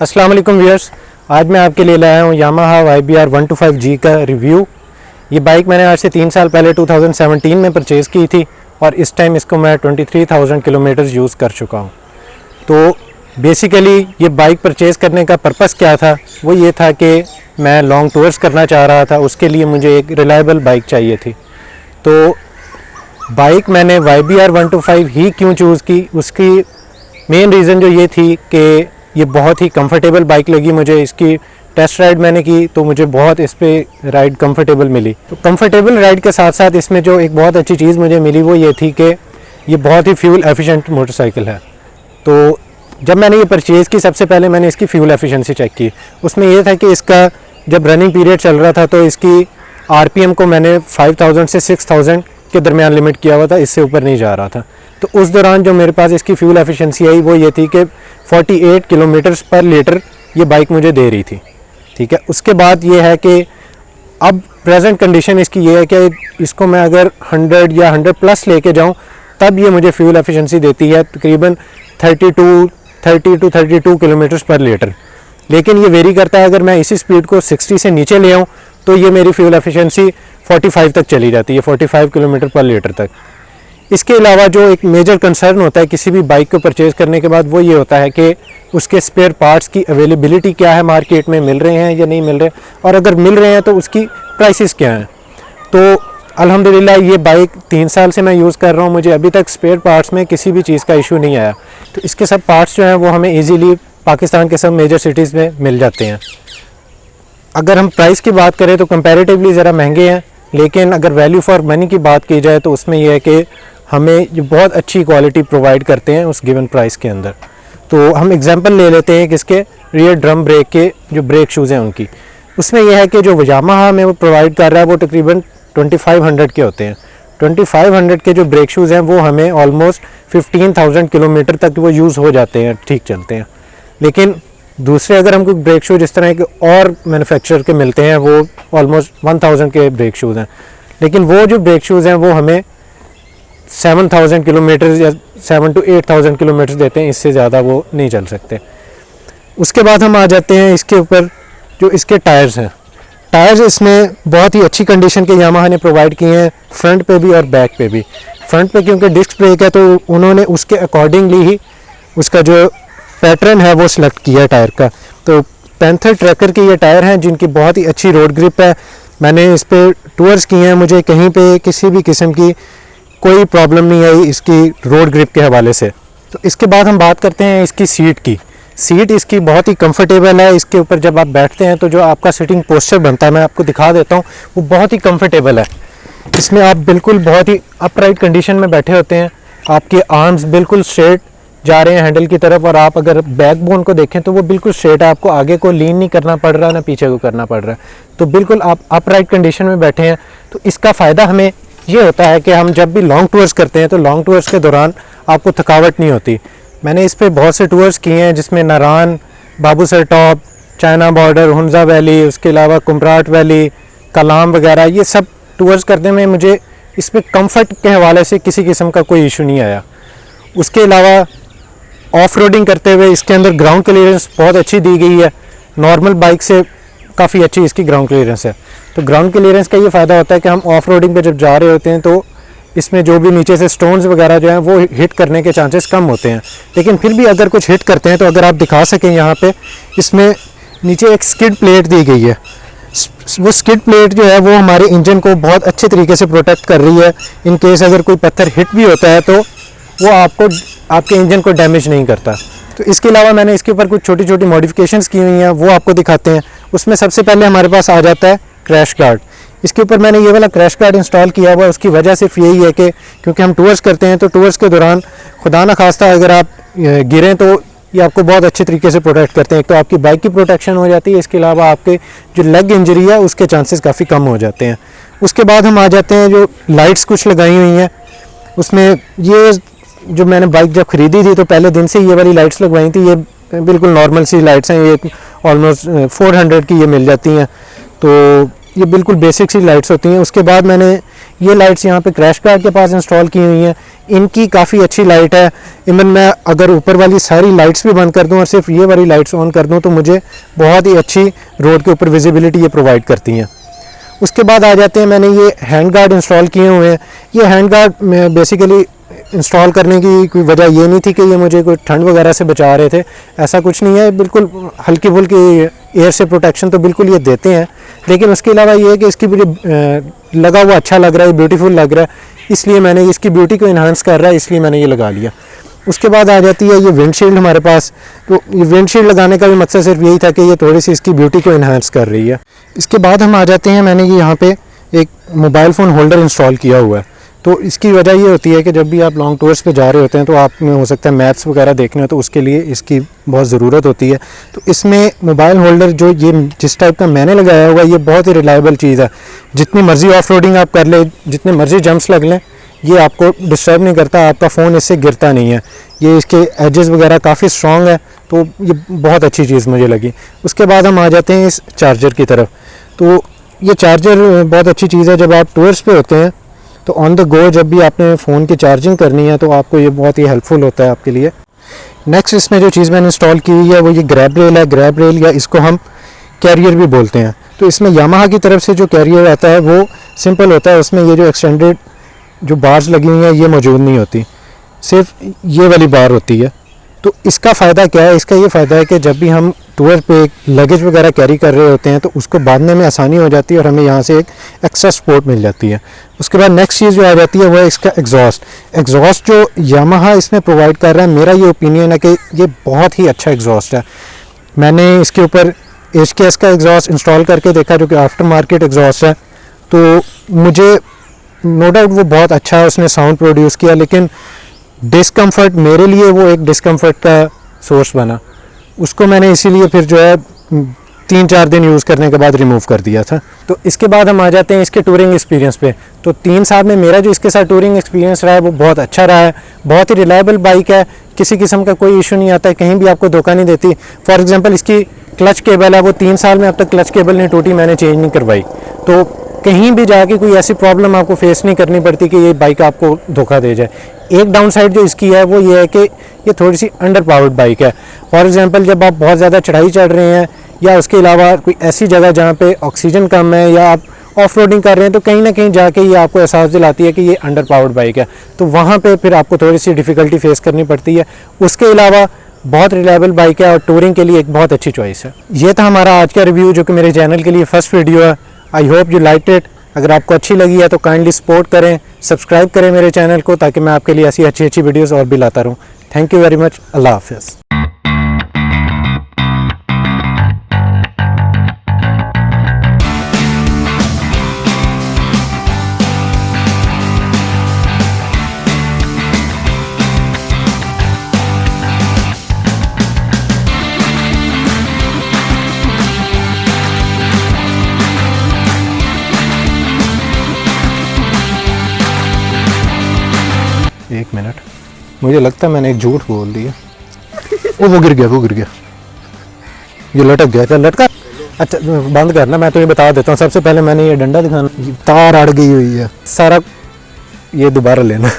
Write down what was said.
अस्सलाम वालेकुम व्यूअर्स, आज मैं आपके लिए लाया हूँ यामाहा YBR 125G का रिव्यू। ये बाइक मैंने आज से 3 साल पहले 2017 में परचेज़ की थी और इस टाइम इसको मैं 23,000 किलोमीटर यूज़ कर चुका हूँ। तो बेसिकली ये बाइक परचेज़ करने का पर्पस क्या था, वो ये था कि मैं लॉन्ग टूर्स करना चाह रहा था, उसके लिए मुझे एक रिलायबल बाइक चाहिए थी। तो बाइक मैंने YBR 125 ही क्यों चूज़ की, उसकी मेन रीज़न जो ये थी कि ये बहुत ही कंफर्टेबल बाइक लगी मुझे। इसकी टेस्ट राइड मैंने की तो मुझे बहुत इस पर राइड कंफर्टेबल मिली। तो कंफर्टेबल राइड के साथ साथ इसमें जो एक बहुत अच्छी चीज़ मुझे मिली वो ये थी कि ये बहुत ही फ्यूल एफिशिएंट मोटरसाइकिल है। तो जब मैंने ये परचेज़ की, सबसे पहले मैंने इसकी फ्यूल एफिशिएंसी चेक की। उसमें यह था कि इसका जब रनिंग पीरियड चल रहा था तो इसकी RPM को मैंने 5000 से 6000 के दरमियान लिमिट किया हुआ था, इससे ऊपर नहीं जा रहा था। तो उस दौरान जो मेरे पास इसकी फ्यूल एफिशिएंसी आई वो ये थी कि 48 किलोमीटर्स पर लीटर ये बाइक मुझे दे रही थी। ठीक है, उसके बाद ये है कि अब प्रेजेंट कंडीशन इसकी ये है कि इसको मैं अगर 100 या 100 प्लस लेके जाऊं तब ये मुझे फ्यूल एफिशिएंसी देती है तकरीबन 30 to 32 किलोमीटर्स पर लीटर। लेकिन ये वेरी करता है, अगर मैं इसी स्पीड को 60 से नीचे ले आऊँ तो ये मेरी फ्यूल एफिशिएंसी 45 तक चली जाती है, 45 किलोमीटर पर लीटर तक। इसके अलावा जो एक मेजर कंसर्न होता है किसी भी बाइक को परचेज़ करने के बाद वो ये होता है कि उसके स्पेयर पार्ट्स की अवेलेबिलिटी क्या है, मार्केट में मिल रहे हैं या नहीं मिल रहे, और अगर मिल रहे हैं तो उसकी प्राइसेस क्या हैं। तो अल्हम्दुलिल्लाह ये बाइक 3 साल से मैं यूज़ कर रहा हूँ, मुझे अभी तक स्पेयर पार्ट्स में किसी भी चीज़ का इशू नहीं आया। तो इसके सब पार्ट्स जो हैं वो हमें ईज़िली पाकिस्तान के सब मेजर सिटीज़ में मिल जाते हैं। अगर हम प्राइस की बात करें तो कंपैरेटिवली ज़रा महंगे हैं, लेकिन अगर वैल्यू फॉर मनी की बात की जाए तो उसमें यह है कि हमें जो बहुत अच्छी क्वालिटी प्रोवाइड करते हैं उस गिवन प्राइस के अंदर। तो हम एग्जांपल ले लेते हैं कि इसके रियर ड्रम ब्रेक के जो ब्रेक शूज़ हैं उनकी, उसमें यह है कि जो यामाहा में वो प्रोवाइड कर रहा है वो तकरीबन 2500 के होते हैं। 2500 के जो ब्रेक शूज़ हैं वो हमें ऑलमोस्ट 15,000 किलोमीटर तक वो यूज़ हो जाते हैं, ठीक चलते हैं। लेकिन दूसरे अगर हमको ब्रेक शूज़ इस तरह के और मैन्युफैक्चर के मिलते हैं वो ऑलमोस्ट 1000 के ब्रेक शूज़ हैं, लेकिन वो जो ब्रेक शूज़ हैं वो हमें 7000 किलोमीटर या 7 to 8000 किलोमीटर देते हैं, इससे ज़्यादा वो नहीं चल सकते। उसके बाद हम आ जाते हैं इसके ऊपर जो इसके टायर्स हैं। टायर्स इसमें बहुत ही अच्छी कंडीशन के यामाहा ने प्रोवाइड किए हैं, फ्रंट पे भी और बैक पे भी। फ्रंट पे क्योंकि डिस्क ब्रेक है तो उन्होंने उसके अकॉर्डिंगली ही उसका जो पैटर्न है वो सिलेक्ट किया है टायर का। तो पैंथर ट्रैकर के ये टायर हैं जिनकी बहुत ही अच्छी रोड ग्रिप है। मैंने इस पर टूर्स किए हैं, मुझे कहीं पे किसी भी किस्म की कोई प्रॉब्लम नहीं आई इसकी रोड ग्रिप के हवाले से। तो इसके बाद हम बात करते हैं इसकी सीट की। सीट इसकी बहुत ही कंफर्टेबल है। इसके ऊपर जब आप बैठते हैं तो जो आपका सिटिंग पोस्चर बनता है, मैं आपको दिखा देता हूँ, वो बहुत ही कंफर्टेबल है। इसमें आप बिल्कुल बहुत ही अपराइट कंडीशन में बैठे होते हैं, आपके आर्म्स बिल्कुल स्ट्रेट जा रहे हैं हैंडल की तरफ, और आप अगर बैकबोन को देखें तो वो बिल्कुल स्ट्रेट है, आपको आगे को लीन नहीं करना पड़ रहा ना पीछे को करना पड़ रहा है। तो बिल्कुल आप अपराइट कंडीशन में बैठे हैं। तो इसका फ़ायदा हमें ये होता है कि हम जब भी लॉन्ग टूर्स करते हैं तो लॉन्ग टूर्स के दौरान आपको थकावट नहीं होती। मैंने इस पर बहुत से टूर्स किए हैं जिसमें Naran, Babusar top, China border, Hunza valley, उसके अलावा कुमराट वैली, कलाम वगैरह, ये सब टूर्स करने में मुझे इस पर कम्फर्ट के हवाले से किसी किस्म का कोई इशू नहीं आया। उसके अलावा ऑफ रोडिंग करते हुए इसके अंदर ग्राउंड क्लियरेंस बहुत अच्छी दी गई है, नॉर्मल बाइक से काफ़ी अच्छी इसकी ग्राउंड क्लियरेंस है। तो ग्राउंड क्लियरेंस का ये फ़ायदा होता है कि हम ऑफ रोडिंग पे जब जा रहे होते हैं तो इसमें जो भी नीचे से स्टोन्स वगैरह जो हैं वो हिट करने के चांसेस कम होते हैं। लेकिन फिर भी अगर कुछ हिट करते हैं तो अगर आप दिखा सकें यहाँ पे, इसमें नीचे एक स्किड प्लेट दी गई है। वो स्किड प्लेट जो है वो हमारे इंजन को बहुत अच्छे तरीके से प्रोटेक्ट कर रही है। इन केस अगर कोई पत्थर हिट भी होता है तो वो आपके इंजन को डैमेज नहीं करता। तो इसके अलावा मैंने इसके ऊपर कुछ छोटी छोटी मॉडिफिकेशंस की हुई हैं, वो आपको दिखाते हैं। उसमें सबसे पहले हमारे पास आ जाता है क्रैश गार्ड। इसके ऊपर मैंने ये वाला क्रैश गार्ड इंस्टॉल किया हुआ है। उसकी वजह सिर्फ यही है कि क्योंकि हम टूर्स करते हैं तो टूर्स के दौरान खुदा न खास्ता अगर आप गिरें तो ये आपको बहुत अच्छे तरीके से प्रोटेक्ट करते हैं। एक तो आपकी बाइक की प्रोटेक्शन हो जाती है, इसके अलावा आपके जो लेग इंजरी है उसके चांसेस काफ़ी कम हो जाते हैं। उसके बाद हम आ जाते हैं जो लाइट्स कुछ लगाई हुई हैं। उसमें ये जो मैंने बाइक जब ख़रीदी थी तो पहले दिन से ये वाली लाइट्स लगवाई थी। ये बिल्कुल नॉर्मल सी लाइट्स हैं, ये ऑलमोस्ट 400 की ये मिल जाती हैं। तो ये बिल्कुल बेसिक सी लाइट्स होती हैं। उसके बाद मैंने ये लाइट्स यहाँ पे क्रैश गार्ड के पास इंस्टॉल की हुई हैं। इनकी काफ़ी अच्छी लाइट है। इवन मैं अगर ऊपर वाली सारी लाइट्स भी बंद कर दूँ और सिर्फ ये वाली लाइट्स ऑन कर दूँ तो मुझे बहुत ही अच्छी रोड के ऊपर विजिबिलिटी ये प्रोवाइड करती हैं। उसके बाद आ जाते हैं, मैंने ये हैंड गार्ड इंस्टॉल किए हुए हैं। ये हैंड गार्ड में बेसिकली इंस्टॉल करने की कोई वजह ये नहीं थी कि ये मुझे कोई ठंड वगैरह से बचा रहे थे, ऐसा कुछ नहीं है। बिल्कुल हल्की फुल्की एयर से प्रोटेक्शन तो बिल्कुल ये देते हैं, लेकिन उसके अलावा ये है कि इसकी लगा हुआ अच्छा लग रहा है, ब्यूटीफुल लग रहा है, इसलिए मैंने इसकी ब्यूटी को इन्हांस कर रहा है, इसलिए मैंने ये लगा लिया। उसके बाद आ जाती है ये विंडशील्ड हमारे पास। तो ये विंडशील्ड लगाने का भी मकसद सिर्फ यही था कि ये थोड़ी सी इसकी ब्यूटी को इन्हांस कर रही है। इसके बाद हम आ जाते हैं, मैंने ये यहाँ पे एक मोबाइल फ़ोन होल्डर इंस्टॉल किया हुआ है। तो इसकी वजह ये होती है कि जब भी आप लॉन्ग टूर्स पे जा रहे होते हैं तो आप में हो सकता है मैप्स वगैरह देखने हो, तो उसके लिए इसकी बहुत ज़रूरत होती है। तो इसमें मोबाइल होल्डर जो ये जिस टाइप का मैंने लगाया हुआ है, ये बहुत ही रिलायबल चीज़ है। जितनी मर्ज़ी ऑफ रोडिंग आप कर ले, जितने मर्ज़ी जंप्स लग लें, ये आपको डिस्टर्ब नहीं करता, आपका फ़ोन इससे गिरता नहीं है। ये इसके एजेस वगैरह काफ़ी स्ट्रॉन्ग है, तो ये बहुत अच्छी चीज़ मुझे लगी। उसके बाद हम आ जाते हैं इस चार्जर की तरफ। तो ये चार्जर बहुत अच्छी चीज़ है। जब आप टूर्स पे होते हैं तो ऑन द गो जब भी आपने फ़ोन की चार्जिंग करनी है तो आपको ये बहुत ही हेल्पफुल होता है आपके लिए। नेक्स्ट इसमें जो चीज़ मैंने इंस्टॉल की हुई है वो ये ग्रैब रेल है। ग्रैब रेल या इसको हम कैरियर भी बोलते हैं। तो इसमें यामाहा की तरफ से जो कैरियर आता है वो सिंपल होता है, उसमें ये जो एक्सटेंडेड जो बार्स लगी हुई हैं ये मौजूद नहीं होती, सिर्फ ये वाली बार होती है। तो इसका फ़ायदा क्या है? इसका ये फ़ायदा है कि जब भी हम टूर पे लगेज वगैरह कैरी कर रहे होते हैं तो उसको बांधने में आसानी हो जाती है और हमें यहाँ से एक एक्स्ट्रा सपोर्ट मिल जाती है। उसके बाद नेक्स्ट चीज़ जो आ जाती है वो है इसका एग्जॉस्ट जो यामाहा इसमें प्रोवाइड कर रहा है। मेरा ये ओपिनियन है कि ये बहुत ही अच्छा एग्जॉस्ट है। मैंने इसके ऊपर HKS का एग्जॉस्ट इंस्टॉल करके देखा जो कि आफ्टर मार्केट एग्जॉस्ट है, तो मुझे नो डाउट वो बहुत अच्छा है, उसने साउंड प्रोड्यूस किया, लेकिन डिस्कम्फर्ट मेरे लिए वो एक डिस्कम्फर्ट का सोर्स बना। उसको मैंने इसीलिए फिर जो है 3-4 दिन यूज़ करने के बाद रिमूव कर दिया था। तो इसके बाद हम आ जाते हैं इसके टूरिंग एक्सपीरियंस पे। तो 3 साल में मेरा जो इसके साथ टूरिंग एक्सपीरियंस रहा है वो बहुत अच्छा रहा है। बहुत ही रिलायबल बाइक है, किसी किस्म का कोई इशू नहीं आता है, कहीं भी आपको धोखा नहीं देती। फॉर एग्जांपल इसकी क्लच केबल है, वो 3 साल में अब तक क्लच केबल नहीं टूटी, मैंने चेंज नहीं करवाई। तो कहीं भी जाके कोई ऐसी प्रॉब्लम आपको फेस नहीं करनी पड़ती कि ये बाइक आपको धोखा दे जाए। एक डाउन साइड जो इसकी है वो ये है कि ये थोड़ी सी अंडर पावर्ड बाइक है। फॉर एग्जांपल जब आप बहुत ज़्यादा चढ़ाई चढ़ रहे हैं या उसके अलावा कोई ऐसी जगह जहाँ पे ऑक्सीजन कम है या आप ऑफ रोडिंग कर रहे हैं, तो कहीं ना कहीं जाके ये आपको एहसास दिलाती है कि ये अंडर पावर्ड बाइक है। तो वहाँ पे फिर आपको थोड़ी सी डिफ़िकल्टी फेस करनी पड़ती है। उसके अलावा बहुत रिलायबल बाइक है और टूरिंग के लिए एक बहुत अच्छी चॉइस है। ये था हमारा आज का रिव्यू जो कि मेरे चैनल के लिए फर्स्ट वीडियो है। I hope you like it. अगर आपको अच्छी लगी है तो काइंडली सपोर्ट करें, सब्सक्राइब करें मेरे चैनल को, ताकि मैं आपके लिए ऐसी अच्छी अच्छी वीडियोस और भी लाता रहूं। Thank you very much. अल्लाह हाफिज़। एक मिनट, मुझे लगता है मैंने एक झूठ बोल दिया। वो गिर गया, ये लटक गया। क्या लटका? अच्छा बंद करना, मैं तुम्हें बता देता हूँ। सबसे पहले मैंने ये डंडा दिखाना, तार अड़ गई हुई है सारा, ये दोबारा लेना।